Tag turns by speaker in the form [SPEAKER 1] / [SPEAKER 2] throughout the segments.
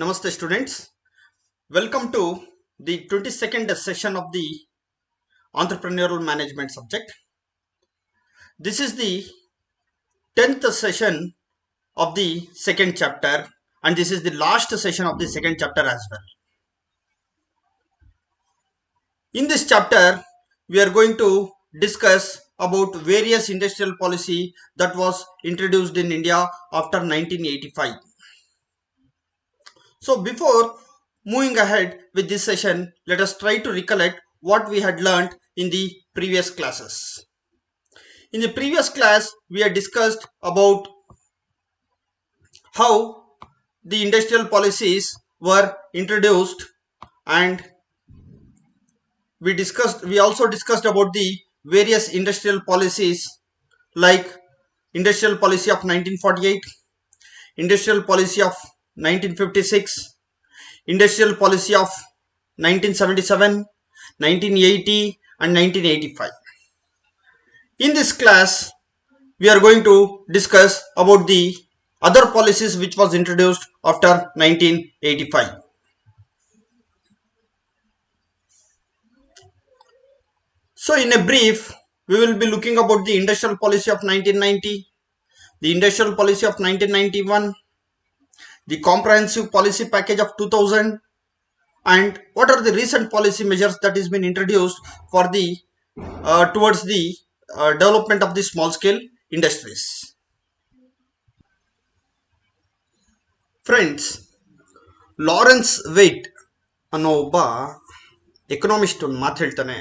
[SPEAKER 1] Namaste students, welcome to the 22nd session of the entrepreneurial management subject. This is the 10th session of the second chapter and this is the last session of the second chapter as well. In this chapter, we are going to discuss about various industrial policy that was introduced in India after 1985. So before moving ahead with this session, let us try to recollect what we had learned in the previous classes. In the previous class, we had discussed about how the industrial policies were introduced, and we also discussed about the various industrial policies like industrial policy of 1948, industrial policy of 1956, industrial policy of 1977, 1980 and 1985. In this class, we are going to discuss about the other policies which was introduced after 1985. So in a brief, we will be looking about the industrial policy of 1990, the industrial policy of 1991, the comprehensive policy package of 2000, and what are the recent policy measures that has been introduced for the towards the development of the small scale industries. Friends, Lawrence Veit ಅನ್ನೋ ಒಬ್ಬ economist ಒಂದು ಮಾತು ಹೇಳ್ತಾನೆ,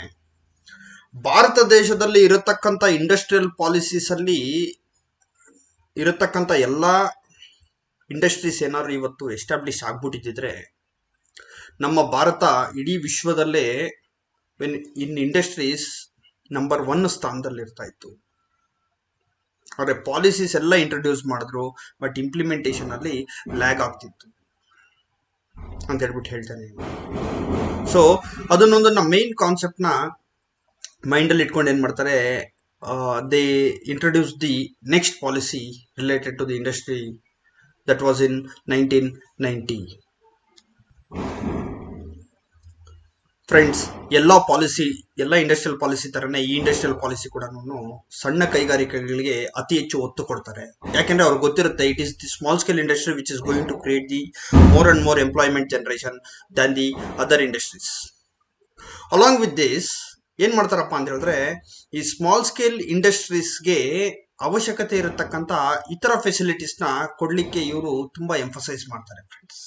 [SPEAKER 1] ಭಾರತ ದೇಶದಲ್ಲಿ ಇರತಕ್ಕಂಥ industrial policies ಅಲ್ಲಿ ಇರತಕ್ಕಂಥ ಎಲ್ಲ ಇಂಡಸ್ಟ್ರೀಸ್ ಏನಾದ್ರು ಇವತ್ತು ಎಸ್ಟಾಬ್ಲಿಷ್ ಆಗ್ಬಿಟ್ಟಿದ್ರೆ ನಮ್ಮ ಭಾರತ ಇಡೀ ವಿಶ್ವದಲ್ಲೇ ಇನ್ ಇಂಡಸ್ಟ್ರೀಸ್ ನಂಬರ್ 1 ಸ್ಥಾನದಲ್ಲಿ ಇರ್ತಾ ಇತ್ತು. ಆದರೆ ಪಾಲಿಸೀಸ್ ಎಲ್ಲ ಇಂಟ್ರೊಡ್ಯೂಸ್ ಮಾಡಿದ್ರು, ಬಟ್ ಇಂಪ್ಲಿಮೆಂಟೇಷನ್ ಅಲ್ಲಿ ಲ್ಯಾಗ್ ಆಗ್ತಿತ್ತು ಅಂತ ಹೇಳ್ಬಿಟ್ಟು ಹೇಳ್ತಾನೆ. ಸೊ ಅದನ್ನೊಂದನ್ನ ಮೈನ್ ಕಾನ್ಸೆಪ್ಟ್ ನ ಮೈಂಡ್ ಅಲ್ಲಿ ಇಟ್ಕೊಂಡು ಏನ್ ಮಾಡ್ತಾರೆ, they introduce the next policy related to the industry that was in 1990. Friends, ಎಲ್ಲ ಇಂಡಸ್ಟ್ರಿಯಲ್ ಪಾಲಿಸಿ ತರನೇ ಈ ಇಂಡಸ್ಟ್ರಿಯಲ್ ಪಾಲಿಸಿ ಕೂಡ ಸಣ್ಣ ಕೈಗಾರಿಕೆಗಳಿಗೆ ಅತಿ ಹೆಚ್ಚು ಒತ್ತು ಕೊಡ್ತಾರೆ. ಯಾಕೆಂದ್ರೆ ಅವ್ರಿಗೆ ಗೊತ್ತಿರುತ್ತೆ, it is the small scale industry which is going to create the more and more employment generation than the other industries. Along with this ಏನ್ ಮಾಡ್ತಾರಪ್ಪ ಅಂತ ಹೇಳಿದ್ರೆ, ಈ ಸ್ಮಾಲ್ ಸ್ಕೇಲ್ ಇಂಡಸ್ಟ್ರೀಸ್ಗೆ ಅವಶ್ಯಕತೆ ಇರತಕ್ಕಂತ ಇತರ ಫೆಸಿಲಿಟೀಸ್ ನ ಕೊಡ್ಲಿಕ್ಕೆ ಇವರು ತುಂಬಾ ಎಂಫಸೈಸ್ ಮಾಡ್ತಾರೆ. Friends,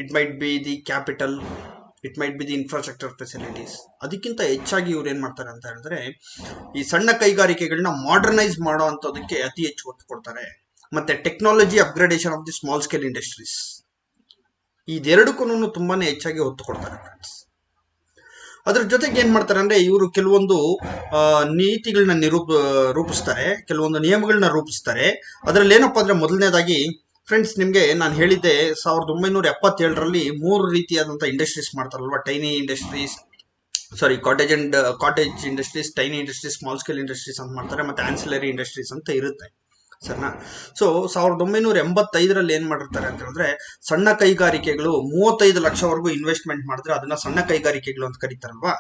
[SPEAKER 1] it might be the capital, it might be the infrastructure facilities. ಅದಕ್ಕಿಂತ ಹೆಚ್ಚಾಗಿ ಇವ್ರು ಏನ್ ಮಾಡ್ತಾರೆ ಅಂತ ಹೇಳಿದ್ರೆ, ಈ ಸಣ್ಣ ಕೈಗಾರಿಕೆಗಳನ್ನ ಮಾಡರ್ನೈಸ್ ಮಾಡೋ ಅಂತದಕ್ಕೆ ಅತಿ ಹೆಚ್ಚು ಒತ್ತು ಕೊಡ್ತಾರೆ. ಮತ್ತೆ technology upgradation of the small scale industries, ಇದೆರಡಕ್ಕೂ ತುಂಬಾನೇ ಹೆಚ್ಚಾಗಿ ಒತ್ತು ಕೊಡ್ತಾರೆ. ಫ್ರೆಂಡ್ಸ್, ಅದ್ರ ಜೊತೆಗೆ ಏನ್ ಮಾಡ್ತಾರೆ ಅಂದ್ರೆ, ಇವರು ಕೆಲವೊಂದು ನೀತಿಗಳನ್ನ ರೂಪಿಸ್ತಾರೆ, ಕೆಲವೊಂದು ನಿಯಮಗಳನ್ನ ರೂಪಿಸ್ತಾರೆ. ಅದ್ರಲ್ಲಿ ಏನಪ್ಪಾ ಅಂದ್ರೆ, ಮೊದಲನೇದಾಗಿ ಫ್ರೆಂಡ್ಸ್, ನಿಮ್ಗೆ ನಾನು ಹೇಳಿದ್ದೆ 1977ರಲ್ಲಿ 3 ರೀತಿಯಾದಂತಹ ಇಂಡಸ್ಟ್ರೀಸ್ ಮಾಡ್ತಾರಲ್ವಾ, tiny industries, cottage industries, tiny industries, small scale industries ಅಂತ ಮಾಡ್ತಾರೆ, ಮತ್ತೆ ಆನ್ಸಿಲರಿ ಇಂಡಸ್ಟ್ರೀಸ್ ಅಂತ ಇರುತ್ತೆ. ಸರಿನಾ? ಸೊ 1985ರಲ್ಲಿ ಏನ್ ಮಾಡಿರ್ತಾರೆ ಅಂತ ಹೇಳಿದ್ರೆ, ಸಣ್ಣ ಕೈಗಾರಿಕೆಗಳು 35 ಲಕ್ಷವರೆಗೂ ಇನ್ವೆಸ್ಟ್ಮೆಂಟ್ ಮಾಡಿದ್ರೆ ಅದನ್ನ ಸಣ್ಣ ಕೈಗಾರಿಕೆಗಳು ಅಂತ ಕರೀತಾರಲ್ವಾ.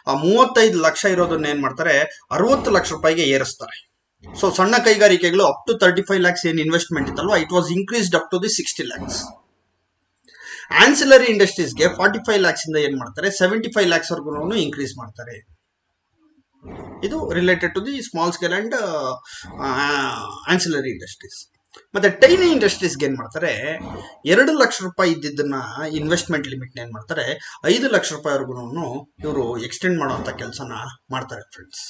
[SPEAKER 1] ಆ 35 ಲಕ್ಷ ಇರೋದನ್ನ ಏನ್ ಮಾಡ್ತಾರೆ, 60 ಲಕ್ಷ ರೂಪಾಯಿಗೆ ಏರಿಸ್ತಾರೆ. ಸೊ ಸಣ್ಣ ಕೈಗಾರಿಕೆಗಳು ಅಪ್ ಟು 35 lakhs ಏನ್ ಇನ್ವೆಸ್ಟ್ಮೆಂಟ್ ಇತ್ತಲ್ವಾ, it was increased up to the 60 lakhs. Ancillary ಇಂಡಸ್ಟ್ರೀಸ್ಗೆ 45 lakhs ಇಂದ ಏನ್ ಮಾಡ್ತಾರೆ, 75 lakhs ವರ್ಗು ಇನ್ಕ್ರೀಸ್ ಮಾಡ್ತಾರೆ. ಇದು related to the small scale and ancillary industries. ಮತ್ತೆ ಟೈನಿ ಇಂಡಸ್ಟ್ರೀಸ್ಗೆ ಏನ್ ಮಾಡ್ತಾರೆ, 2 ಲಕ್ಷ ರೂಪಾಯಿ ಇದ್ದಿದ್ದನ್ನ ಇನ್ವೆಸ್ಟ್ಮೆಂಟ್ ಲಿಮಿಟ್ ಏನ್ ಮಾಡ್ತಾರೆ, 5 ಲಕ್ಷ ರೂಪಾಯಿವರೆಗೂ ಇವರು ಎಕ್ಸ್ಟೆಂಡ್ ಮಾಡುವಂತ ಕೆಲಸನ ಮಾಡ್ತಾರೆ. ಫ್ರೆಂಡ್ಸ್,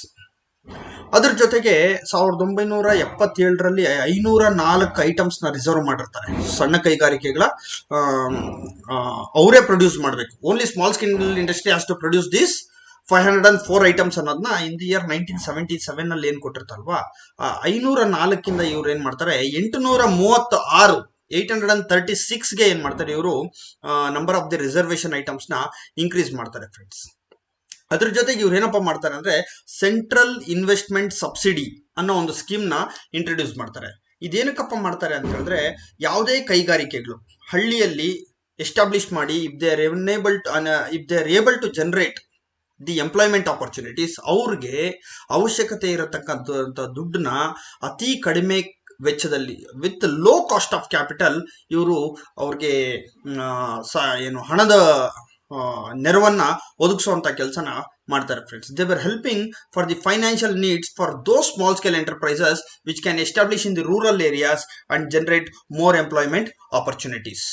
[SPEAKER 1] ಅದ್ರ ಜೊತೆಗೆ 1977ರಲ್ಲಿ 504 ಐಟಮ್ಸ್ ನ ರಿಸರ್ವ್ ಮಾಡಿರ್ತಾರೆ. ಸಣ್ಣ ಕೈಗಾರಿಕೆಗಳ ಅವರೇ ಪ್ರೊಡ್ಯೂಸ್ ಮಾಡಬೇಕು. Only small scale industry has to produce this 504 items ಅನ್ನೋದನ್ನ ಇನ್ ದಿ ಇಯರ್ 1977 ನಲ್ಲಿ ಏನ್ ಕೊಟ್ಟಿರ್ತಾರಲ್ವಾ, 504 ಇವ್ರು ಏನ್ ಮಾಡ್ತಾರೆ, 836ಗೆ ಏನ್ ಮಾಡ್ತಾರೆ, ಇವರು number of the reservation items ನ ಇನ್ಕ್ರೀಸ್ ಮಾಡ್ತಾರೆ. ಫ್ರೆಂಡ್ಸ್, ಅದ್ರ ಜೊತೆಗೆ ಇವ್ರು ಏನಪ್ಪಾ ಮಾಡ್ತಾರೆ ಅಂದ್ರೆ, ಸೆಂಟ್ರಲ್ ಇನ್ವೆಸ್ಟ್ಮೆಂಟ್ ಸಬ್ಸಿಡಿ ಅನ್ನೋ ಒಂದು ಸ್ಕೀಮ್ ನ ಇಂಟ್ರೊಡ್ಯೂಸ್ ಮಾಡ್ತಾರೆ. ಇದೇನಕ್ಕಪ್ಪ ಮಾಡ್ತಾರೆ ಅಂತ ಹೇಳಿದ್ರೆ, ಯಾವುದೇ ಕೈಗಾರಿಕೆಗಳು ಹಳ್ಳಿಯಲ್ಲಿ ಎಸ್ಟಾಬ್ಲಿಷ್ ಮಾಡಿ if they are able to generate the employment opportunities, ಅವ್ರಿಗೆ ಅವಶ್ಯಕತೆ ಇರತಕ್ಕಂಥ ದುಡ್ಡನ್ನ ಅತಿ ಕಡಿಮೆ ವೆಚ್ಚದಲ್ಲಿ with low cost of capital ಇವರು ಅವ್ರಿಗೆ ಏನು ಹಣದ ನೆರವನ್ನ ಒದಗಿಸುವಂತ ಕೆಲಸನ ಮಾಡ್ತಾರೆ friends. They were helping for the financial needs for those small scale enterprises which can establish in the rural areas and generate more employment opportunities.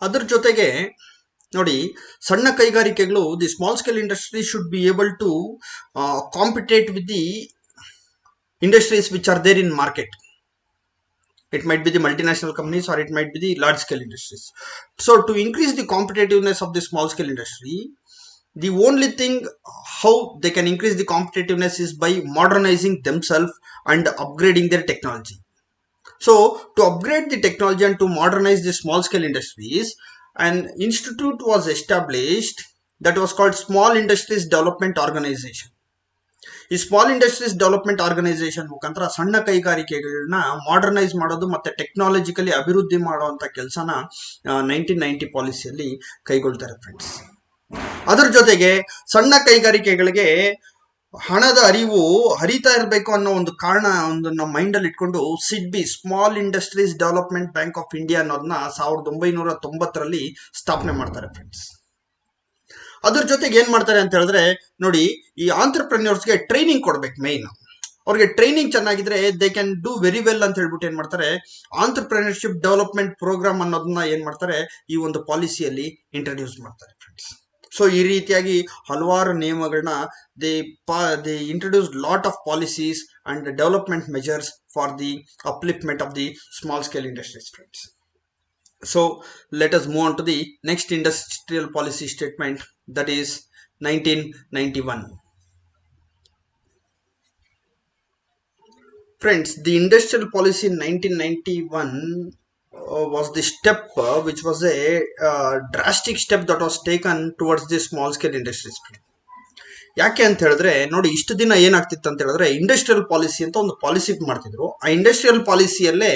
[SPEAKER 1] ಅದ್ರ ಜೊತೆಗೆ ನೋಡಿ, ಸಣ್ಣ ಕೈಗಾರಿಕೆಗಳು, the small scale industry should be able to compete with the industries which are there in market. It might be the multinational companies or it might be the large scale industries. So to increase the competitiveness of the small scale industry, the only thing how they can increase the competitiveness is by modernizing themselves and upgrading their technology. So to upgrade the technology and to modernize the small scale industries, an institute was established that was called Small Industries Development Organization. ಈ small industries development organisation ಮುಖಾಂತರ ಸಣ್ಣ ಕೈಗಾರಿಕೆಗಳನ್ನ modernise ಮಾಡೋದು ಮತ್ತೆ technologically ಅಭಿವೃದ್ಧಿ ಮಾಡುವಂತ ಕೆಲಸನ 1990 ಪಾಲಿಸಿಯಲ್ಲಿ ಕೈಗೊಳ್ತಾರೆ friends. ಅದರ ಜೊತೆಗೆ ಸಣ್ಣ ಕೈಗಾರಿಕೆಗಳಿಗೆ ಹಣದ ಅರಿವು ಹರಿತಾ ಇರಬೇಕು ಅನ್ನೋ ಒಂದು ಕಾರಣ ಒಂದು ನಮ್ಮ ಮೈಂಡ್ ಅಲ್ಲಿ ಇಟ್ಕೊಂಡು SIDBI, small industries development bank of India ಅನ್ನೋದನ್ನ 1990ರಲ್ಲಿ ಸ್ಥಾಪನೆ ಮಾಡ್ತಾರೆ ಫ್ರೆಂಡ್ಸ್. ಅದ್ರ ಜೊತೆಗೆ ಏನ್ ಮಾಡ್ತಾರೆ ಅಂತ ಹೇಳಿದ್ರೆ, ನೋಡಿ, ಈ ಆಂಟ್ರಪ್ರೆನ್ಯೂರ್ಸ್ಗೆ ಟ್ರೈನಿಂಗ್ ಕೊಡ್ಬೇಕು. ಮೈನ್ ಅವ್ರಿಗೆ ಟ್ರೈನಿಂಗ್ ಚೆನ್ನಾಗಿದ್ರೆ they can do very well ಅಂತ ಹೇಳ್ಬಿಟ್ಟು ಏನ್ ಮಾಡ್ತಾರೆ, ಆಂಟ್ರಪ್ರೆನ್ಯೂರ್ಶಿಪ್ ಡೆವಲಪ್ಮೆಂಟ್ ಪ್ರೋಗ್ರಾಮ್ ಅನ್ನೋದನ್ನ ಏನ್ ಮಾಡ್ತಾರೆ, ಈ ಒಂದು ಪಾಲಿಸಿಯಲ್ಲಿ ಇಂಟ್ರೊಡ್ಯೂಸ್ ಮಾಡ್ತಾರೆ ಫ್ರೆಂಡ್ಸ್. ಸೊ ಈ ರೀತಿಯಾಗಿ ಹಲವಾರು ನಿಯಮಗಳನ್ನ they introduce lot of policies and development measures for the upliftment of the small scale industries friends. So let us move on to the next industrial policy statement, that is 1991. Friends, the industrial policy in 1991 was the step which was a drastic step that was taken towards the small scale industries. ಯಾಕೆ ಅಂತ ಹೇಳಿದ್ರೆ, ನೋಡಿ, ಇಷ್ಟು ದಿನ ಏನಾಗ್ತಿತ್ತು ಅಂತ ಹೇಳಿದ್ರೆ, industrial policy ಅಂತ ಒಂದು ಪಾಲಿಸಿ ಮಾಡ್ತಿದ್ರು. ಆ ಇಂಡಸ್ಟ್ರಿಯಲ್ ಪಾಲಿಸಿಯಲ್ಲೇ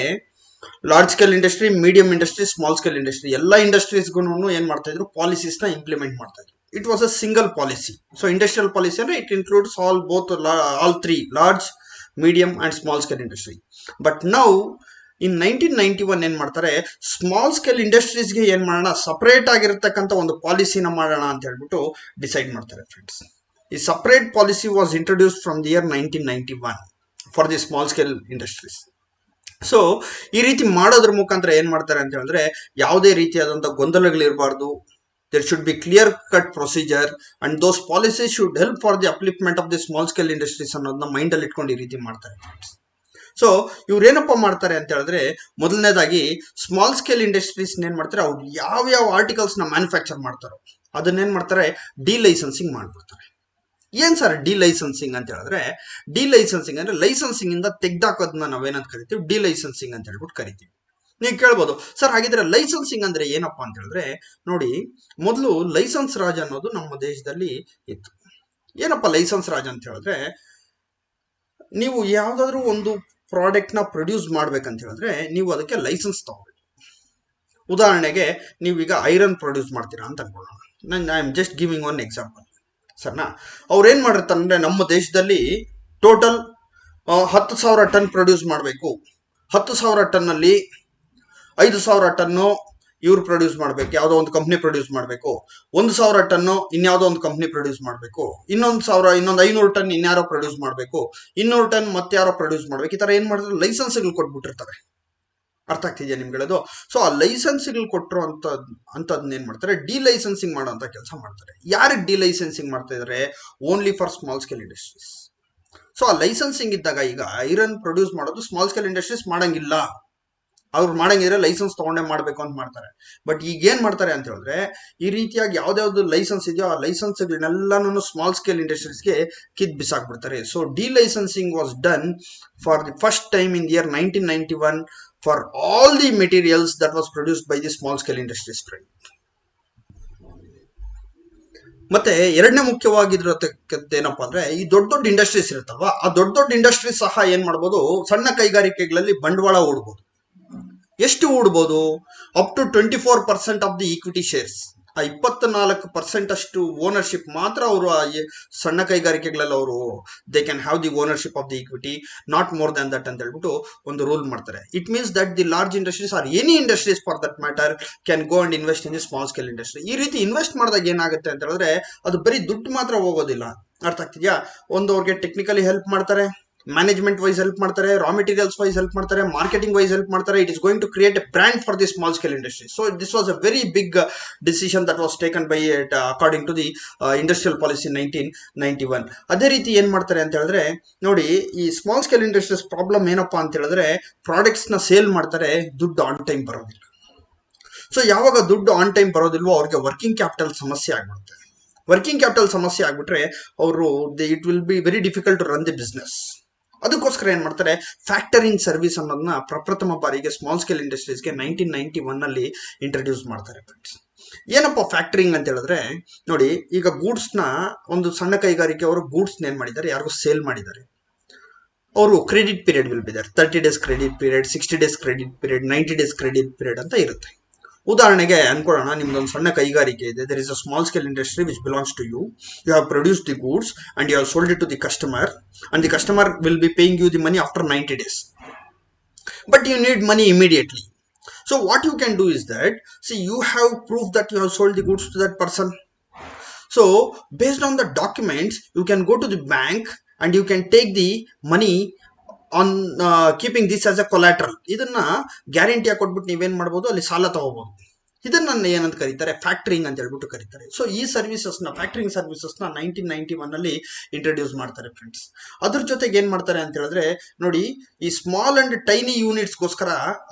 [SPEAKER 1] large scale industry, medium industry, small scale industry ಎಲ್ಲ ಇಂಡಸ್ಟ್ರೀಸ್ಗೂ ಏನ್ ಮಾಡ್ತಾ ಇದ್ರು, ಪಾಲಿಸೀಸ್ ನ ಇಂಪ್ಲಿಮೆಂಟ್ ಮಾಡ್ತಾ ಇದ್ರು. It was a single policy. So industrial policy ಅಂದ್ರೆ it includes all three, large, medium and small scale industry. But now in 1991 ಏನ್ ಮಾಡ್ತಾರೆ, ಸ್ಮಾಲ್ ಸ್ಕೇಲ್ ಇಂಡಸ್ಟ್ರೀಸ್ಗೆ ಏನ್ ಮಾಡೋಣ, ಸಪರೇಟ್ ಆಗಿರತಕ್ಕಂಥ ಒಂದು ಪಾಲಿಸಿನ ಮಾಡೋಣ ಅಂತ ಹೇಳ್ಬಿಟ್ಟು ಡಿಸೈಡ್ ಮಾಡ್ತಾರೆ ಫ್ರೆಂಡ್ಸ್. ಈ separate policy was introduced from the year 1991 for the small scale industries. So ಈ ರೀತಿ ಮಾಡೋದ್ರ ಮುಖಾಂತರ ಏನ್ ಮಾಡ್ತಾರೆ ಅಂತ ಹೇಳಿದ್ರೆ, ಯಾವುದೇ ರೀತಿಯಾದಂಥ ಗೊಂದಲಗಳಿರಬಾರ್ದು. There should be clear cut procedure and those policies should help for the upliftment of the small scale industries ಅನ್ನೋದನ್ನ ಮೈಂಡ್ ಅಲ್ಲಿ ಇಟ್ಕೊಂಡು ಈ ರೀತಿ ಮಾಡ್ತಾರೆ. ಸೊ ಇವ್ರೇನಪ್ಪ ಮಾಡ್ತಾರೆ ಅಂತ ಹೇಳಿದ್ರೆ, ಮೊದಲನೇದಾಗಿ ಸ್ಮಾಲ್ ಸ್ಕೇಲ್ ಇಂಡಸ್ಟ್ರೀಸ್ ಏನ್ ಮಾಡ್ತಾರೆ, ಅವ್ರು ಯಾವ ಆರ್ಟಿಕಲ್ಸ್ ನ ಮ್ಯಾನುಫ್ಯಾಕ್ಚರ್ ಮಾಡ್ತಾರೋ ಅದನ್ನೇನ್ ಮಾಡ್ತಾರೆ, ಡಿಲೈಸೆನ್ಸಿಂಗ್ ಮಾಡ್ಬಿಡ್ತಾರೆ. ಏನ್ ಸರ್ ಡಿಲೈಸೆನ್ಸಿಂಗ್ ಅಂತ ಹೇಳಿದ್ರೆ, ಡಿಲೈಸೆನ್ಸಿಂಗ್ ಅಂದ್ರೆ ಲೈಸೆನ್ಸಿಂಗ್ ಇಂದ ತೆಗ್ದಾಕೋದನ್ನ ನಾವೇನಂತ ಕರಿತೀವಿ, ಡಿಲೈಸೆನ್ಸಿಂಗ್ ಅಂತ ಹೇಳ್ಬಿಟ್ಟು ಕರಿತೀವಿ. ನೀವು ಕೇಳ್ಬೋದು, ಸರ್ ಹಾಗಿದ್ರೆ ಲೈಸೆನ್ಸಿಂಗ್ ಅಂದ್ರೆ ಏನಪ್ಪಾ ಅಂತ ಹೇಳಿದ್ರೆ, ನೋಡಿ, ಮೊದಲು ಲೈಸೆನ್ಸ್ ರಾಜ್ ಅನ್ನೋದು ನಮ್ಮ ದೇಶದಲ್ಲಿ ಇತ್ತು. ಏನಪ್ಪ ಲೈಸೆನ್ಸ್ ರಾಜ್ ಅಂತ ಹೇಳಿದ್ರೆ, ನೀವು ಯಾವ್ದಾದ್ರು ಒಂದು ಪ್ರಾಡಕ್ಟ್ ನ ಪ್ರೊಡ್ಯೂಸ್ ಮಾಡ್ಬೇಕಂತ ಹೇಳಿದ್ರೆ ನೀವು ಅದಕ್ಕೆ ಲೈಸೆನ್ಸ್ ತಗೋಬೇಕು. ಉದಾಹರಣೆಗೆ ನೀವೀಗ ಐರನ್ ಪ್ರೊಡ್ಯೂಸ್ ಮಾಡ್ತೀರಾ ಅಂತ ಅನ್ಕೊಳ್ಳೋಣ. I am just giving one example. ಸರ್ನಾ, ಅವ್ರೇನ್ ಮಾಡಿರ್ತಾರಂದ್ರೆ, ನಮ್ಮ ದೇಶದಲ್ಲಿ ಟೋಟಲ್ 10,000 ಟನ್ ಪ್ರೊಡ್ಯೂಸ್ ಮಾಡಬೇಕು. 10,000 ಟನ್ನಲ್ಲಿ 5,000 ಟನ್ನು ಇವ್ರು ಪ್ರೊಡ್ಯೂಸ್ ಮಾಡಬೇಕು, ಯಾವುದೋ ಒಂದು ಕಂಪ್ನಿ ಪ್ರೊಡ್ಯೂಸ್ ಮಾಡಬೇಕು. 1,000 ಟನ್ನು ಇನ್ಯಾವುದೋ ಒಂದು ಕಂಪ್ನಿ ಪ್ರೊಡ್ಯೂಸ್ ಮಾಡಬೇಕು. ಇನ್ನೊಂದು 500 ಟನ್ ಇನ್ಯಾರೋ ಪ್ರೊಡ್ಯೂಸ್ ಮಾಡಬೇಕು. 200 ಟನ್ ಮತ್ತೆ ಯಾರೋ ಪ್ರೊಡ್ಯೂಸ್ ಮಾಡ್ಬೇಕು. ಈ ತರ ಏನ್ ಮಾಡಿದ್ರೆ ಲೈಸೆನ್ಸ್ಗಳು ಕೊಟ್ಬಿಟ್ಟಿರ್ತಾರೆ. ಅರ್ಥ ಆಗ್ತಿದೆಯಾ ನಿಮ್ಗಳದು? ಸೊ ಆ ಲೈಸೆನ್ಸ್ಗಳು ಕೊಟ್ಟರು ಅಂತದನ್ನ ಏನ್ ಮಾಡ್ತಾರೆ, ಡಿಲೈಸೆನ್ಸಿಂಗ್ ಮಾಡುವಂತ ಕೆಲಸ ಮಾಡ್ತಾರೆ. ಯಾರಿಗೆ ಡಿಲೈಸೆನ್ಸಿಂಗ್ ಮಾಡ್ತಾ ಇದಾರೆ? Only for small scale industries. So ಆ ಲೈಸೆನ್ಸಿಂಗ್ ಇದ್ದಾಗ, ಈಗ ಐರನ್ ಪ್ರೊಡ್ಯೂಸ್ ಮಾಡೋದು ಸ್ಮಾಲ್ ಸ್ಕೇಲ್ ಇಂಡಸ್ಟ್ರೀಸ್ ಮಾಡಂಗಿಲ್ಲ. ಅವ್ರು ಮಾಡಂಗಿದ್ರೆ ಲೈಸೆನ್ಸ್ ತಗೊಂಡೇ ಮಾಡ್ಬೇಕು ಅಂತ ಮಾಡ್ತಾರೆ. ಬಟ್ ಈಗ ಏನ್ ಮಾಡ್ತಾರೆ ಅಂತ ಹೇಳಿದ್ರೆ, ಈ ರೀತಿಯಾಗಿ ಯಾವ್ದಾವ್ದು ಲೈಸೆನ್ಸ್ ಇದೆಯೋ ಆ ಲೈಸೆನ್ಸ್ಗಳನ್ನೆಲ್ಲಾನು ಸ್ಮಾಲ್ ಸ್ಕೇಲ್ ಇಂಡಸ್ಟ್ರೀಸ್ಗೆ ಕಿತ್ ಬಿಸಾಕ್ಬಿಡ್ತಾರೆ. So delicensing was done for the first time in the year 1991 for all the materials that was produced by the small scale industries. ಮತ್ತೆ ಎರಡನೇ ಮುಖ್ಯವಾಗಿರತಕ್ಕಂಥ ಏನಪ್ಪಾ ಅಂದ್ರೆ ಈ ದೊಡ್ಡ ದೊಡ್ಡ ಇಂಡಸ್ಟ್ರೀಸ್ ಇರುತ್ತಲ್ವಾ, ಆ ದೊಡ್ಡ ದೊಡ್ಡ ಇಂಡಸ್ಟ್ರೀಸ್ ಸಹ ಏನ್ ಮಾಡ್ಬೋದು, ಸಣ್ಣ ಕೈಗಾರಿಕೆಗಳಲ್ಲಿ ಬಂಡವಾಳ ಹೂಡ್ಬೋದು. ಎಷ್ಟು ಹೂಡ್ಬೋದು? Up to 24% of the equity shares. ಆ 24% ಅಷ್ಟು ಓನರ್ಶಿಪ್ ಮಾತ್ರ ಅವರು ಸಣ್ಣ ಕೈಗಾರಿಕೆಗಳಲ್ಲಿ ಅವರು they can have the ownership of the equity, not more than that ಅಂತ ಹೇಳ್ಬಿಟ್ಟು ಒಂದು ರೂಲ್ ಮಾಡ್ತಾರೆ. It means that the large industries are any industries for that matter can go and invest in the small scale industry. ಈ ರೀತಿ invest ಮಾಡಿದಾಗ ಏನಾಗುತ್ತೆ ಅಂತ ಹೇಳಿದ್ರೆ ಅದು ಬರೀ ದುಡ್ಡು ಮಾತ್ರ ಹೋಗೋದಿಲ್ಲ. ಅರ್ಥ ಆಗ್ತಿದ್ಯಾ? ಒಂದು ಅವ್ರಿಗೆ ಟೆಕ್ನಿಕಲಿ ಹೆಲ್ಪ್ ಮಾಡ್ತಾರೆ, ಮ್ಯಾನೇಜ್ಮೆಂಟ್ ವೈಸ್ ಹೆಲ್ಪ್ ಮಾಡ್ತಾರೆ, ರಾ ಮೆಟೀರಿಯಲ್ಸ್ ವೈಸ್ ಹೆಲ್ಪ್ ಮಾಡ್ತಾರೆ, ಮಾರ್ಕೆಟಿಂಗ್ ವೈಸ್ ಹೆಲ್ಪ್ ಮಾಡ್ತಾರೆ. It is going to create a brand for the small scale industry. So this was a very big decision that was taken by according to the industrial policy 1991. ಅದೇ ರೀತಿ ಏನ್ ಮಾಡ್ತಾರೆ ಅಂತ ಹೇಳಿದ್ರೆ ನೋಡಿ, ಈ small scale industries problem ಏನಪ್ಪಾ ಅಂತ ಹೇಳಿದ್ರೆ ಪ್ರಾಡಕ್ಟ್ಸ್ ನ ಸೇಲ್ ಮಾಡ್ತಾರೆ, ದುಡ್ಡು ಆನ್ ಟೈಮ್ ಬರೋದಿಲ್ಲ. ಸೊ ಯಾವಾಗ ದುಡ್ಡು ಆನ್ ಟೈಮ್ ಬರೋದಿಲ್ವೋ ಅವ್ರಿಗೆ ವರ್ಕಿಂಗ್ ಕ್ಯಾಪಿಟಲ್ ಸಮಸ್ಯೆ ಆಗ್ಬಿಡುತ್ತೆ. ವರ್ಕಿಂಗ್ ಕ್ಯಾಪಿಟಲ್ ಸಮಸ್ಯೆ ಆಗ್ಬಿಟ್ರೆ ಅವರು it will be very difficult to run the business. ಅದಕ್ಕೋಸ್ಕರ ಏನ್ ಮಾಡ್ತಾರೆ, ಫ್ಯಾಕ್ಟರಿಂಗ್ ಸರ್ವಿಸ್ ಅನ್ನೋದನ್ನ ಪ್ರಪ್ರಥಮ ಬಾರಿಗೆ ಸ್ಮಾಲ್ ಸ್ಕೇಲ್ ಇಂಡಸ್ಟ್ರೀಸ್ಗೆ 1991 ಅಲ್ಲಿ ಇಂಟ್ರೊಡ್ಯೂಸ್ ಮಾಡ್ತಾರೆ ಫ್ರೆಂಡ್ಸ್. ಏನಪ್ಪ ಫ್ಯಾಕ್ಟರಿಂಗ್ ಅಂತ ಹೇಳಿದ್ರೆ ನೋಡಿ, ಈಗ ಗೂಡ್ಸ್ ನ ಒಂದು ಸಣ್ಣ ಕೈಗಾರಿಕೆ ಅವರು ಗೂಡ್ಸ್ ಏನ್ ಮಾಡಿದ್ದಾರೆ, ಯಾರಿಗೂ ಸೇಲ್ ಮಾಡಿದ್ದಾರೆ, ಅವರು credit period will be there. 30 days credit period, 60 days credit period, 90 days credit period ಅಂತ ಇರುತ್ತೆ. ಉದಾಹರಣೆಗೆ ಅನ್ಕೊಳ್ಳೋಣ, ನಿಮ್ದೊಂದು ಸಣ್ಣ ಕೈಗಾರಿಕೆ ಇದೆ. There is a small scale industry which belongs to you. You have produce the goods and you have sold it to the customer and the customer will be paying you the money after 90 days. But you need money immediately. So what you can do is that, see, you have proof that you have sold the goods to that person. So based on the documents, you can go to the bank and you can take the money on keeping this as a collateral. ಇದನ್ನ guarantee ಕೊಟ್ಬಿಟ್ಟು ನೀವೇನ್ ಮಾಡ್ಬೋದು, ಅಲ್ಲಿ ಸಾಲ ತಗೋಬಹುದು. ಇದನ್ನ ಏನಂತ ಕರೀತಾರೆ, ಫ್ಯಾಕ್ಟರಿಂಗ್ ಅಂತ ಹೇಳ್ಬಿಟ್ಟು ಕರೀತಾರೆ. ಸೊ ಈ ಸರ್ವಿಸಸ್ನ, ಫ್ಯಾಕ್ಟರಿಂಗ್ ಸರ್ವಿಸಸ್ನ 1991 ಅಲ್ಲಿ ಇಂಟ್ರೊಡ್ಯೂಸ್ ಮಾಡ್ತಾರೆ ಫ್ರೆಂಡ್ಸ್. ಅದ್ರ ಜೊತೆಗೆ ಏನ್ ಮಾಡ್ತಾರೆ ಅಂತ ಹೇಳಿದ್ರೆ ನೋಡಿ, ಈ ಸ್ಮಾಲ್ ಅಂಡ್ ಟೈನಿ ಯೂನಿಟ್ಸ್ಗೋಸ್ಕರ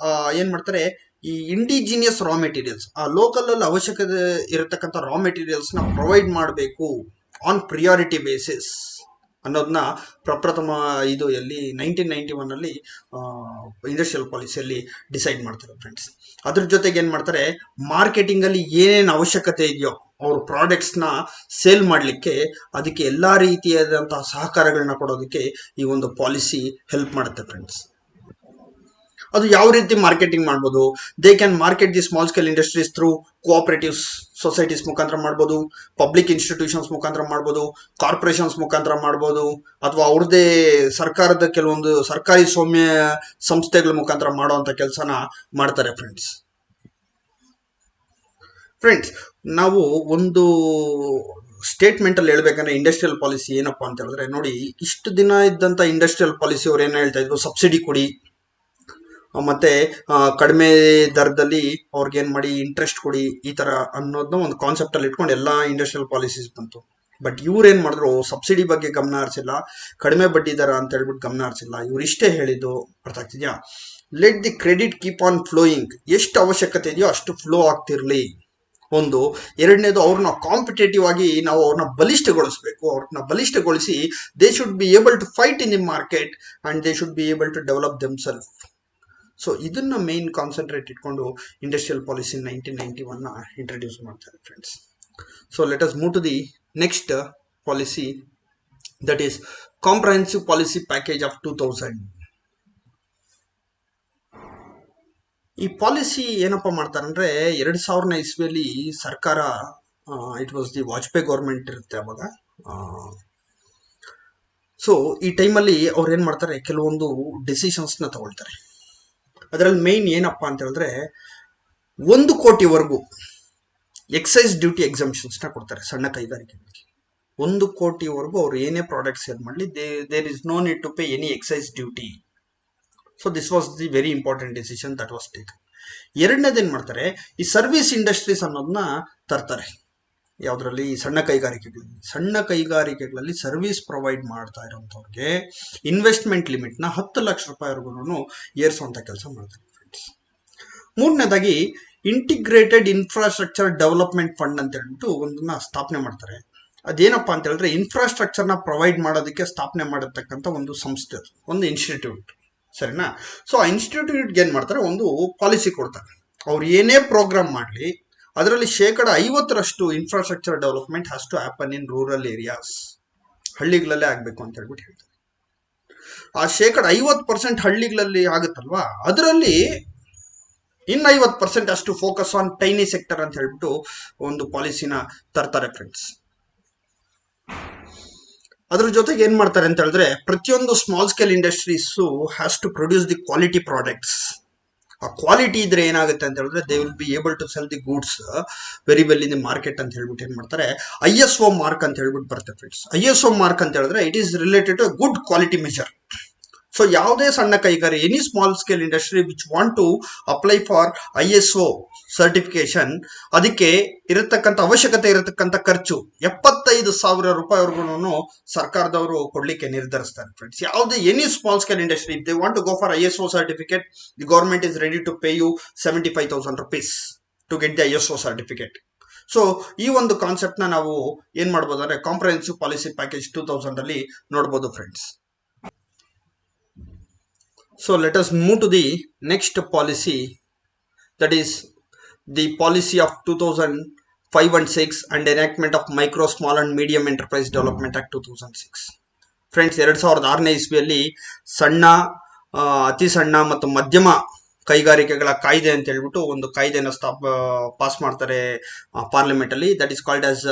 [SPEAKER 1] ಏನ್ ಮಾಡ್ತಾರೆ, ಈ ಇಂಡಿಜಿನಿಯಸ್ ರಾ ಮೆಟೀರಿಯಲ್ಸ್, ಆ ಲೋಕಲ್ ಅಲ್ಲಿ ಅವಶ್ಯಕತೆ ಇರತಕ್ಕಂಥ ರಾ ಮೆಟೀರಿಯಲ್ಸ್ ನ ಪ್ರೊವೈಡ್ ಮಾಡಬೇಕು ಆನ್ ಪ್ರಿಯಾರಿಟಿ ಬೇಸಿಸ್ ಅನ್ನೋದನ್ನ ಪ್ರಪ್ರಥಮ ಇದು ಎಲ್ಲಿ 1991 ಅಲ್ಲಿ ಇಂಡಸ್ಟ್ರಿಯಲ್ ಪಾಲಿಸಿಯಲ್ಲಿ ಡಿಸೈಡ್ ಮಾಡ್ತಾರೆ ಫ್ರೆಂಡ್ಸ್. ಅದ್ರ ಜೊತೆಗೆ ಏನ್ ಮಾಡ್ತಾರೆ, ಮಾರ್ಕೆಟಿಂಗ್ ಅಲ್ಲಿ ಏನೇನು ಅವಶ್ಯಕತೆ ಇದೆಯೋ ಅವ್ರ ಪ್ರಾಡಕ್ಟ್ಸ್ ನ ಸೇಲ್ ಮಾಡಲಿಕ್ಕೆ ಅದಕ್ಕೆ ಎಲ್ಲಾ ರೀತಿಯಾದಂತಹ ಸಹಕಾರಗಳನ್ನ ಕೊಡೋದಕ್ಕೆ ಈ ಒಂದು ಪಾಲಿಸಿ ಹೆಲ್ಪ್ ಮಾಡುತ್ತೆ ಫ್ರೆಂಡ್ಸ್. ಅದು ಯಾವ ರೀತಿ ಮಾರ್ಕೆಟಿಂಗ್ ಮಾಡ್ಬೋದು, they can market the small scale industries through cooperatives societies ಮುಖಾಂತರ ಮಾಡ್ಬೋದು, ಪಬ್ಲಿಕ್ ಇನ್ಸ್ಟಿಟ್ಯೂಷನ್ಸ್ ಮುಖಾಂತರ ಮಾಡ್ಬೋದು, ಕಾರ್ಪೊರೇಷನ್ಸ್ ಮುಖಾಂತರ ಮಾಡ್ಬೋದು, ಅಥವಾ ಅವ್ರದ್ದೇ ಸರ್ಕಾರದ ಕೆಲವೊಂದು ಸರ್ಕಾರಿ ಸ್ವಾಮ್ಯ ಸಂಸ್ಥೆಗಳ ಮುಖಾಂತರ ಮಾಡುವಂತ ಕೆಲಸನ ಮಾಡ್ತಾರೆ ಫ್ರೆಂಡ್ಸ್. ನಾವು ಒಂದು ಸ್ಟೇಟ್ಮೆಂಟ್ ಅಲ್ಲಿ ಹೇಳ್ಬೇಕಂದ್ರೆ ಇಂಡಸ್ಟ್ರಿಯಲ್ ಪಾಲಿಸಿ ಏನಪ್ಪಾ ಅಂತ ಹೇಳಿದ್ರೆ ನೋಡಿ, ಇಷ್ಟು ದಿನ ಇದ್ದಂತ ಇಂಡಸ್ಟ್ರಿಯಲ್ ಪಾಲಿಸಿ ಅವ್ರು ಏನ್ ಹೇಳ್ತಾ ಇದ್ರು, ಸಬ್ಸಿಡಿ ಕೊಡಿ, ಮತ್ತೆ ಕಡಿಮೆ ದರದಲ್ಲಿ ಅವ್ರಿಗೆ ಏನ್ ಮಾಡಿ ಇಂಟ್ರೆಸ್ಟ್ ಕೊಡಿ, ಈ ತರ ಅನ್ನೋದನ್ನ ಒಂದು ಕಾನ್ಸೆಪ್ಟ್ ಅಲ್ಲಿ ಇಟ್ಕೊಂಡು ಎಲ್ಲಾ ಇಂಡಸ್ಟ್ರಿಯಲ್ ಪಾಲಿಸೀಸ್ ಬಂತು. ಬಟ್ ಇವ್ರು ಏನ್ ಮಾಡಿದ್ರು, ಸಬ್ಸಿಡಿ ಬಗ್ಗೆ ಗಮನ ಹರಿಸಿಲ್ಲ, ಕಡಿಮೆ ಬಡ್ಡಿ ದರ ಅಂತ ಹೇಳ್ಬಿಟ್ಟು ಗಮನ ಹರಿಸಿಲ್ಲ. ಇವ್ರು ಇಷ್ಟೇ ಹೇಳಿದ್ದು, ಅರ್ಥ ಆಗ್ತಿದ್ಯಾ, let the credit keep on flowing. ಎಷ್ಟು ಅವಶ್ಯಕತೆ ಇದೆಯೋ ಅಷ್ಟು ಫ್ಲೋ ಆಗ್ತಿರ್ಲಿ. ಒಂದು ಎರಡನೇದು, ಅವ್ರನ್ನ ಕಾಂಪಿಟೇಟಿವ್ ಆಗಿ ನಾವು ಅವ್ರನ್ನ ಬಲಿಷ್ಠಗೊಳಿಸಬೇಕು. ಅವ್ರನ್ನ ಬಲಿಷ್ಠಗೊಳಿಸಿ they should be able to fight in the market and they should be able to develop them self. So ಇದನ್ನ ಮೇನ್ ಕಾನ್ಸಂಟ್ರೇಟ್ ಇಟ್ಕೊಂಡು ಇಂಡಸ್ಟ್ರಿಯಲ್ ಪಾಲಿಸಿ 1991 ಇಂಟ್ರೊಡ್ಯೂಸ್ ಮಾಡ್ತಾರೆ friends. So let us move to the next policy, that is comprehensive policy package of 2000. ಈ policy ಏನಪ್ಪಾ ಮಾಡ್ತಾರೆ ಅಂದ್ರೆ 2000ನೇ ಇಸ್ವಿಯಲ್ಲಿ ಸರ್ಕಾರ, it was the Vajpayee government ಇರುತ್ತೆ ಅವಾಗ. ಸೊ ಈ ಟೈಮಲ್ಲಿ ಅವ್ರು ಏನ್ ಮಾಡ್ತಾರೆ, ಕೆಲವೊಂದು ಡಿಸಿಷನ್ಸ್ ನ ತಗೊಳ್ತಾರೆ. ಅದರಲ್ಲಿ ಮೇನ್ ಏನಪ್ಪಾ ಅಂತ ಹೇಳಿದ್ರೆ 1 ಕೋಟಿವರೆಗೂ ಎಕ್ಸೈಸ್ ಡ್ಯೂಟಿ ಎಕ್ಸಂಪ್ಷನ್ಸ್ ನ ಕೊಡ್ತಾರೆ ಸಣ್ಣ ಕೈಗಾರಿಕೆಗಳಿಗೆ. 1 ಕೋಟಿವರೆಗೂ ಅವ್ರು ಏನೇ ಪ್ರಾಡಕ್ಟ್ ಸೇಲ್ ಮಾಡಲಿ, there is no need to pay any excise duty. So this was the very important decision that was taken. ಎರಡನೇದು ಏನ್ ಮಾಡ್ತಾರೆ, ಈ ಸರ್ವಿಸ್ ಇಂಡಸ್ಟ್ರೀಸ್ ಅನ್ನೋದನ್ನ ತರ್ತಾರೆ. ಯಾವ್ದ್ರಲ್ಲಿ, ಸಣ್ಣ ಕೈಗಾರಿಕೆಗಳಲ್ಲಿ ಸರ್ವಿಸ್ ಪ್ರೊವೈಡ್ ಮಾಡ್ತಾ ಇರೋಂಥವ್ರಿಗೆ ಇನ್ವೆಸ್ಟ್ಮೆಂಟ್ ಲಿಮಿಟ್ ನ 10 ಲಕ್ಷ ರೂಪಾಯಿವರೆಗೂ ಏರಿಸುವಂತ ಕೆಲಸ ಮಾಡ್ತಾರೆ ಫ್ರೆಂಡ್ಸ್. ಮೂರನೇದಾಗಿ ಇಂಟಿಗ್ರೇಟೆಡ್ ಇನ್ಫ್ರಾಸ್ಟ್ರಕ್ಚರ್ ಡೆವಲಪ್ಮೆಂಟ್ ಫಂಡ್ ಅಂತ ಹೇಳ್ಬಿಟ್ಟು ಒಂದನ್ನ ಸ್ಥಾಪನೆ ಮಾಡ್ತಾರೆ. ಅದೇನಪ್ಪಾ ಅಂತ ಹೇಳಿದ್ರೆ ಇನ್ಫ್ರಾಸ್ಟ್ರಕ್ಚರ್ ನ ಪ್ರೊವೈಡ್ ಮಾಡೋದಕ್ಕೆ ಸ್ಥಾಪನೆ ಮಾಡತಕ್ಕಂಥ ಒಂದು ಸಂಸ್ಥೆ, ಒಂದು ಇನ್ಸ್ಟಿಟ್ಯೂಟ್, ಸರಿನಾ. ಸೊ ಆ ಇನ್ಸ್ಟಿಟ್ಯೂಟ್ಗೆ ಏನ್ ಮಾಡ್ತಾರೆ, ಒಂದು ಪಾಲಿಸಿ ಕೊಡ್ತಾರೆ. ಅವ್ರು ಏನೇ ಪ್ರೋಗ್ರಾಮ್ ಮಾಡಲಿ ಅದರಲ್ಲಿ 50% infrastructure development has to happen in rural areas, ಹಳ್ಳಿಗಳಲ್ಲೇ ಆಗ್ಬೇಕು ಅಂತ ಹೇಳ್ಬಿಟ್ಟು ಹೇಳ್ತಾರೆ. ಆ 50% ಹಳ್ಳಿಗಳಲ್ಲಿ ಆಗುತ್ತಲ್ವಾ, ಅದರಲ್ಲಿ ಇನ್ 50% ಅಷ್ಟು ಫೋಕಸ್ ಆನ್ ಟೈನಿ ಸೆಕ್ಟರ್ ಅಂತ ಹೇಳ್ಬಿಟ್ಟು ಒಂದು ಪಾಲಿಸಿನ ತರ್ತಾರೆ ಫ್ರೆಂಡ್ಸ್. ಅದ್ರ ಜೊತೆಗೆ ಏನ್ ಮಾಡ್ತಾರೆ ಅಂತ ಹೇಳಿದ್ರೆ, ಪ್ರತಿಯೊಂದು small scale industries has to produce the quality products. ಆ ಕ್ವಾಲಿಟಿ ಇದ್ರೆ ಏನಾಗುತ್ತೆ ಅಂತ ಹೇಳಿದ್ರೆ, they will be able to sell the goods very well in the market ಅಂತ ಹೇಳ್ಬಿಟ್ಟು ಏನ್ ಮಾಡ್ತಾರೆ, ISO ಮಾರ್ಕ್ ಅಂತ ಹೇಳ್ಬಿಟ್ಟು ಬರುತ್ತೆ ಫ್ರೆಂಡ್ಸ್. ISO ಮಾರ್ಕ್ ಅಂತ ಹೇಳಿದ್ರೆ it is related to good quality measure. So ಯಾವುದೇ ಸಣ್ಣ ಕೈಗಾರಿ, any small scale industry which want to apply for ISO certification, ಅದಕ್ಕೆ ಇರತಕ್ಕಂಥ ಅವಶ್ಯಕತೆ ಇರತಕ್ಕಂಥ ಖರ್ಚು 75,000 ರೂಪಾಯಿವರೆಗೂ ಸರ್ಕಾರದವರು ಕೊಡ್ಲಿಕ್ಕೆ ನಿರ್ಧರಿಸ್ತಾರೆ ಫ್ರೆಂಡ್ಸ್. ಯಾವುದೇ any small scale industry they want to go for ISO certificate, the government is ready to pay you 75,000 rupees to get the ISO certificate. So ಈ ಒಂದು ಕಾನ್ಸೆಪ್ಟ್ ನ ನಾವು ಏನ್ ಮಾಡ್ಬೋದು ಅಂದ್ರೆ ಕಾಂಪ್ರಹೆನ್ಸಿವ್ ಪಾಲಿಸಿ ಪ್ಯಾಕೇಜ್ 2000 ಅಲ್ಲಿ ನೋಡ್ಬೋದು friends. So let us move to the next policy, that is the policy of 2005 and 6 and enactment of Micro, Small and Medium Enterprise Development Act 2006. Friends, 2006ನೇ ಇಸ್ವಿಯಲ್ಲಿ ಸಣ್ಣ, ಅತಿ ಸಣ್ಣ ಮತ್ತು ಮಧ್ಯಮ ಕೈಗಾರಿಕೆಗಳ ಕಾಯ್ದೆ ಅಂತ ಹೇಳ್ಬಿಟ್ಟು ಒಂದು ಕಾಯ್ದೆನ ಪಾಸ್ ಮಾಡ್ತಾರೆ ಪಾರ್ಲಿಮೆಂಟ್ ಅಲ್ಲಿ. That is called as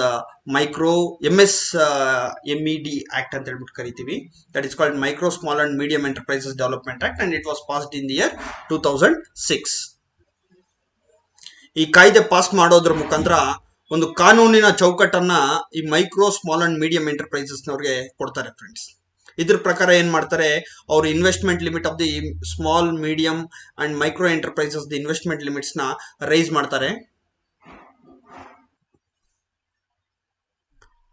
[SPEAKER 1] micro MSMED act ಅಂತ ಹೇಳ್ಬಿಟ್ಟು ಕರಿತೀವಿ. That is called micro, small and medium enterprises development act and it was passed in the year 2006. ಈ ಕಾಯ್ದೆ ಪಾಸ್ ಮಾಡೋದ್ರ ಮುಖಾಂತರ ಒಂದು ಕಾನೂನಿನ ಚೌಕಟ್ಟನ್ನ ಈ micro, small and medium enterprises ನವ್ರಿಗೆ ಕೊಡ್ತಾರೆ ಫ್ರೆಂಡ್ಸ್. ಇದ್ರ ಪ್ರಕಾರ ಏನ್ ಮಾಡ್ತಾರೆ, ಅವ್ರ investment limit of the small, medium and micro enterprises the investment limits ನ ರೈಸ್ ಮಾಡ್ತಾರೆ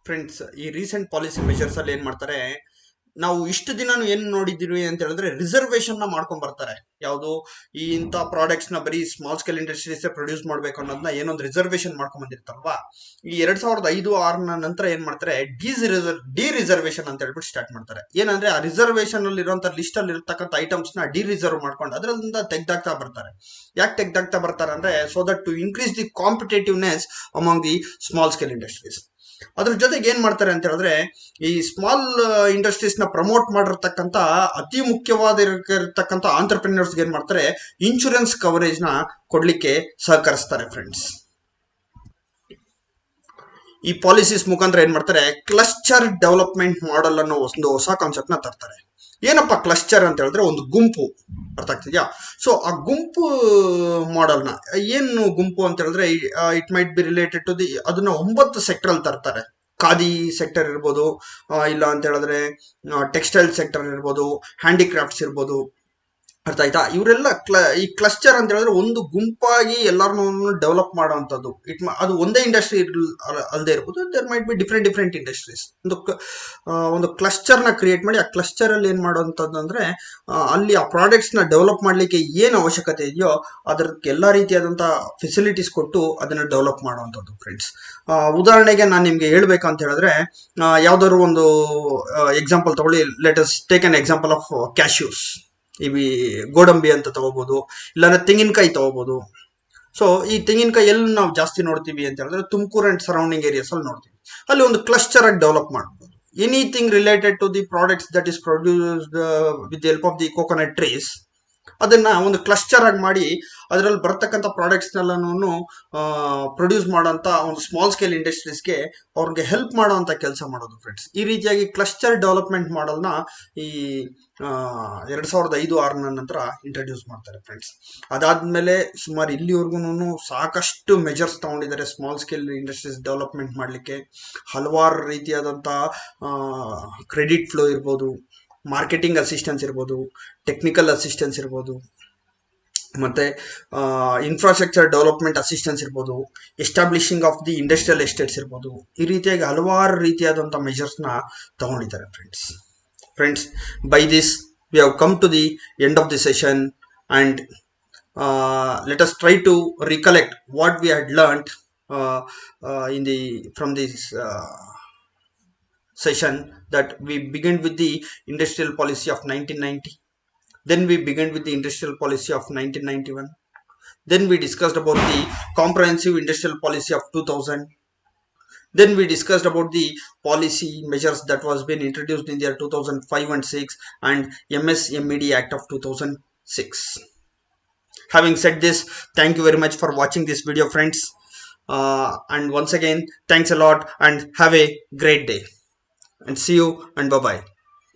[SPEAKER 1] ಫ್ರೆಂಡ್ಸ್. ಈ ರೀಸೆಂಟ್ ಪಾಲಿಸಿ ಮೆಜರ್ಸ್ ಅಲ್ಲಿ ಏನ್ ಮಾಡ್ತಾರೆ, ನಾವು ಇಷ್ಟು ದಿನ ಏನ್ ನೋಡಿದ್ದೀವಿ ಅಂತ ಹೇಳಿದ್ರೆ ರಿಸರ್ವೇಶನ್ ನ ಮಾಡ್ಕೊಂಡ್ ಬರ್ತಾರೆ. ಯಾವುದು, ಈ ಇಂಥ ಪ್ರಾಡಕ್ಟ್ಸ್ ನ ಬರೀ ಸ್ಮಾಲ್ ಸ್ಕೇಲ್ ಇಂಡಸ್ಟ್ರೀಸ್ ಪ್ರೊಡ್ಯೂಸ್ ಮಾಡ್ಬೇಕು ಅನ್ನೋದನ್ನ ಏನೊಂದು ರಿಸರ್ವೇಶನ್ ಮಾಡ್ಕೊಂಡ್ ಬಂದಿರ್ತಾರಲ್ವಾ, ಈ 2005-6 ನಂತರ ಏನ್ ಮಾಡ್ತಾರೆ, ಡಿ ರಿಸರ್ವೇಶನ್ ಅಂತ ಹೇಳ್ಬಿಟ್ಟು ಸ್ಟಾರ್ಟ್ ಮಾಡ್ತಾರೆ. ಏನಂದ್ರೆ ಆ ರಿಸರ್ವೇಶನ್ ಅಲ್ಲಿ ಇರುವಂತ ಲಿಸ್ಟ್ ಅಲ್ಲಿ ಇರತಕ್ಕಂಥ ಐಟಮ್ಸ್ ನ ಡಿ ರಿಸರ್ವ್ ಮಾಡ್ಕೊಂಡು ಅದರಿಂದ ತೆಗ್ದಾಕ್ತಾ ಬರ್ತಾರೆ. ಯಾಕೆ ತೆಗ್ದಾಕ್ತಾ ಬರ್ತಾರೆ ಅಂದ್ರೆ, so that to increase the competitiveness among the small scale industries. ಅದ್ರ ಜೊತೆಗೆ ಏನ್ ಮಾಡ್ತಾರೆ ಅಂತ ಹೇಳಿದ್ರೆ, ಈ ಸ್ಮಾಲ್ ಇಂಡಸ್ಟ್ರೀಸ್ ನ ಪ್ರಮೋಟ್ ಮಾಡಿರ್ತಕ್ಕಂಥ ಅತಿ ಮುಖ್ಯವಾದ ಇರತಕ್ಕಂಥ ಆಂಟರ್ಪ್ರಿನರ್ಸ್ ಏನ್ ಮಾಡ್ತಾರೆ, ಇನ್ಶೂರೆನ್ಸ್ ಕವರೇಜ್ ನ ಕೊಡ್ಲಿಕ್ಕೆ ಸಹಕರಿಸ್ತಾರೆ ಫ್ರೆಂಡ್ಸ್. ಈ ಪಾಲಿಸೀಸ್ ಮುಖಾಂತರ ಏನ್ ಮಾಡ್ತಾರೆ, ಕ್ಲಸ್ಟರ್ ಡೆವಲಪ್ಮೆಂಟ್ ಮಾಡೆಲ್ ಅನ್ನೋ ಒಂದು ಹೊಸ ಕಾನ್ಸೆಪ್ಟ್ ನ ತರ್ತಾರೆ. ಏನಪ್ಪ ಕ್ಲಸ್ಟರ್ ಅಂತ ಹೇಳಿದ್ರೆ, ಒಂದು ಗುಂಪು, ಅರ್ಥ ಆಗ್ತಿದ್ಯಾ? ಸೊ ಆ ಗುಂಪು ಮಾಡೆಲ್ನ, ಏನು ಗುಂಪು ಅಂತ ಹೇಳಿದ್ರೆ, it might be related to the, ಅದನ್ನ 9 ಸೆಕ್ಟರ್ ಅಲ್ಲಿ ತರ್ತಾರೆ. ಖಾದಿ ಸೆಕ್ಟರ್ ಇರ್ಬೋದು, ಇಲ್ಲ ಅಂತ ಹೇಳಿದ್ರೆ ಟೆಕ್ಸ್ಟೈಲ್ ಸೆಕ್ಟರ್ ಇರ್ಬೋದು, ಹ್ಯಾಂಡಿಕ್ರಾಫ್ಟ್ಸ್ ಇರ್ಬೋದು, ಅರ್ಥ ಆಯ್ತಾ? ಇವರೆಲ್ಲ ಈ ಕ್ಲಸ್ಟರ್ ಅಂತ ಹೇಳಿದ್ರೆ ಒಂದು ಗುಂಪಾಗಿ ಎಲ್ಲರನ್ನೂ ಡೆವಲಪ್ ಮಾಡುವಂಥದ್ದು. ಅದು ಒಂದೇ ಇಂಡಸ್ಟ್ರಿ ಅಲ್ಲದೆ ಇರ್ಬೋದು, there might be different industries. ಒಂದು ಕ್ಲಸ್ಟರ್ ನ ಕ್ರಿಯೇಟ್ ಮಾಡಿ ಆ ಕ್ಲಸ್ಟರ್ ಅಲ್ಲಿ ಏನ್ ಮಾಡುವಂಥದ್ದು ಅಂದ್ರೆ, ಅಲ್ಲಿ ಆ ಪ್ರಾಡಕ್ಟ್ಸ್ ನ ಡೆವಲಪ್ ಮಾಡ್ಲಿಕ್ಕೆ ಏನು ಅವಶ್ಯಕತೆ ಇದೆಯೋ ಅದಕ್ಕೆ ಎಲ್ಲಾ ರೀತಿಯಾದಂತಹ ಫೆಸಿಲಿಟೀಸ್ ಕೊಟ್ಟು ಅದನ್ನ ಡೆವಲಪ್ ಮಾಡುವಂಥದ್ದು ಫ್ರೆಂಡ್ಸ್. ಉದಾಹರಣೆಗೆ ನಾನು ನಿಮ್ಗೆ ಹೇಳ್ಬೇಕಂತ ಹೇಳಿದ್ರೆ, ಯಾವ್ದಾದ್ರು ಒಂದು ಎಕ್ಸಾಂಪಲ್ ತಗೊಳ್ಳಿ. Let us take an example of cashews. EV ಗೋಡಂಬಿ ಅಂತ ತಗೋಬಹುದು, ಇಲ್ಲಾಂದ್ರೆ ತೆಂಗಿನಕಾಯಿ ತಗೋಬಹುದು. ಸೊ ಈ ತೆಂಗಿನಕಾಯಿ ಎಲ್ಲಿ ನಾವು ಜಾಸ್ತಿ ನೋಡ್ತೀವಿ ಅಂತ ಹೇಳಿದ್ರೆ, ತುಮಕೂರು ಅಂಡ್ ಸರೌಂಡಿಂಗ್ ಏರಿಯಾಸ್ ಅಲ್ಲಿ ನೋಡ್ತೀವಿ. ಅಲ್ಲಿ ಒಂದು ಕ್ಲಸ್ಟರ್ ಆಗಿ ಡೆವಲಪ್ ಮಾಡಬಹುದು. Anything related to the products that is produced with the help of the coconut trees, ಅದನ್ನ ಒಂದು ಕ್ಲಸ್ಟರ್ ಆಗಿ ಮಾಡಿ ಅದರಲ್ಲಿ ಬರ್ತಕ್ಕಂಥ ಪ್ರಾಡಕ್ಟ್ಸ್ನೆಲ್ಲನೂ ಪ್ರೊಡ್ಯೂಸ್ ಮಾಡೋಂಥ ಒಂದು ಸ್ಮಾಲ್ ಸ್ಕೇಲ್ ಇಂಡಸ್ಟ್ರೀಸ್ಗೆ ಅವ್ರಿಗೆ ಹೆಲ್ಪ್ ಮಾಡೋವಂಥ ಕೆಲಸ ಮಾಡೋದು ಫ್ರೆಂಡ್ಸ್. ಈ ರೀತಿಯಾಗಿ ಕ್ಲಸ್ಟರ್ ಡೆವಲಪ್ಮೆಂಟ್ ಮಾಡಲ್ನ ಈ 2005-6 ನಂತರ ಇಂಟ್ರಡ್ಯೂಸ್ ಮಾಡ್ತಾರೆ ಫ್ರೆಂಡ್ಸ್. ಅದಾದ್ಮೇಲೆ ಸುಮಾರು ಇಲ್ಲಿವರೆಗೂ ಸಾಕಷ್ಟು ಮೆಜರ್ಸ್ ತಗೊಂಡಿದ್ದಾರೆ ಸ್ಮಾಲ್ ಸ್ಕೇಲ್ ಇಂಡಸ್ಟ್ರೀಸ್ ಡೆವಲಪ್ಮೆಂಟ್ ಮಾಡಲಿಕ್ಕೆ. ಹಲವಾರು ರೀತಿಯಾದಂಥ ಕ್ರೆಡಿಟ್ ಫ್ಲೋ ಇರ್ಬೋದು, ಮಾರ್ಕೆಟಿಂಗ್ ಅಸಿಸ್ಟೆನ್ಸ್ ಇರ್ಬೋದು, ಟೆಕ್ನಿಕಲ್ ಅಸಿಸ್ಟೆನ್ಸ್ ಇರ್ಬೋದು, ಮತ್ತೆ ಇನ್ಫ್ರಾಸ್ಟ್ರಕ್ಚರ್ ಡೆವಲಪ್ಮೆಂಟ್ ಅಸಿಸ್ಟೆನ್ಸ್ ಇರ್ಬೋದು, establishing of the industrial estates ಇರ್ಬೋದು. ಈ ರೀತಿಯಾಗಿ ಹಲವಾರು ರೀತಿಯಾದಂಥ ಮೆಜರ್ಸ್ನ ತಗೊಂಡಿದ್ದಾರೆ friends. By this we have come to the end of the session, and let us try to recollect what we had learned from this session. That we began with the industrial policy of 1990, then we began with the industrial policy of 1991, Then we discussed about the comprehensive industrial policy of 2000. Then we discussed about the policy measures that was been introduced in the year 2005 and 6 and MSMED Act of 2006. Having said this, thank you very much for watching this video, friends. And once again, thanks a lot and have a great day. And see you and bye-bye.